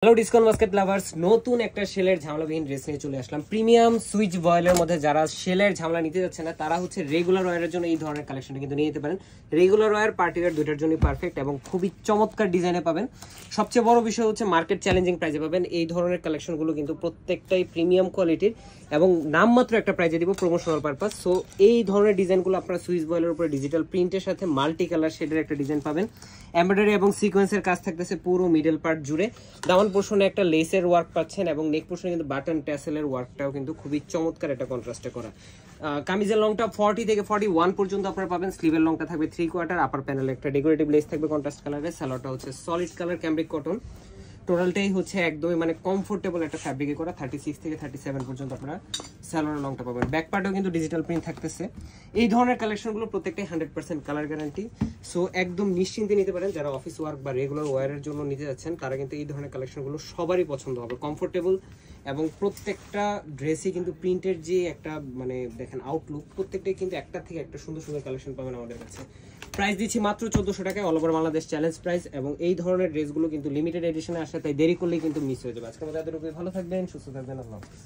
Hello discount basket lovers, নতুন একটা সেলের ঝামেলাবিহীন ড্রেস নিয়ে চলে আসলাম। প্রিমিয়াম সুইচ ভয়েলের মধ্যে যারা সেলের ঝামেলা নিতে যাচ্ছে না তারা হচ্ছে রেগুলার ওয়্যারের জন্য এই ধরনের কালেকশনটা কিন্তু নিয়ে নিতে পারেন। রেগুলার ওয়্যার পার্টি ওয়্যার দুইটার জন্যই পারফেক্ট এবং খুবই চমৎকার ডিজাইনে পাবেন। সবচেয়ে বড় বিষয় হচ্ছে মার্কেট চ্যালেঞ্জিং প্রাইসে পাবেন। এই ধরনের কালেকশনগুলো কিন্তু প্রত্যেকটাই প্রিমিয়াম কোয়ালিটির এবং নামমাত্র একটা প্রাইজে দিব প্রমোশনাল পারপাস। সো এই ধরনের ডিজাইনগুলো আপনারা সুইচ ভয়েলের উপরে ডিজিটাল প্রিন্টের সাথে মাল্টি কালার শেডের একটা ডিজাইন পাবেন। এমব্রয়ডারি এবং সিকোয়েন্সের কাজ থাকতেছে পুরো মিডল পার্ট জুড়ে। দামান পোর্শনে একটা লেসের ওয়ার্ক পাচ্ছেন এবং নেক পোর্শনে কিন্তু বাটন ট্যাসেলের ওয়ার্কটাও কিন্তু খুবই চমৎকার একটা কন্ট্রাস্টে করা। কামিজের লংটা 40 থেকে 41 পর্যন্ত আপনারা পাবেন। স্লিভের লংটা থাকবে 3/4, আপার প্যানেলে একটা ডেকোরেটিভ লেস থাকবে কন্ট্রাস্ট কালারের। সালোয়ারটা হচ্ছে সলিড কালার ক্যামব্রিক কটন। টোটালটাই হচ্ছে একদমই মানে কমফোর্টেবল একটা ফ্যাব্রিকে করা। 36 থেকে 37 পর্যন্ত আপনারা সালোয়ার লংটা পাবেন। ব্যাক পার্টেও কিন্তু ডিজিটাল প্রিন্ট থাকতেছে। এই ধরনের কালেকশনগুলো প্রত্যেকটাই 100% কালার গ্যারান্টি। সো একদম নিশ্চিন্তে নিতে পারেন। যারা অফিস ওয়ার্ক বা রেগুলার ওয়্যারের জন্য নিতে যাচ্ছেন তারা কিন্তু এই ধরনের কালেকশনগুলো সবারই পছন্দ হবে। কমফোর্টেবল এবং প্রত্যেকটা ড্রেসই কিন্তু প্রিন্টের যে একটা মানে দেখেন আউটলুক, প্রত্যেকটাই কিন্তু একটা থেকে একটা সুন্দর সুন্দর কালেকশন পাবেন আমাদের কাছে। প্রাইস দিচ্ছি মাত্র 1400 টাকায়, all over Bangladesh challenge price. এবং এই ধরনের ড্রেসগুলো কিন্তু লিমিটেড এডিশনে আসে, তাই দেরি করলেই কিন্তু মিস হয়ে যাবে। আজকের মধ্যে এতটুকুই। ভালো থাকবেন, সুস্থ থাকবেন, আল্লাহ হাফেজ।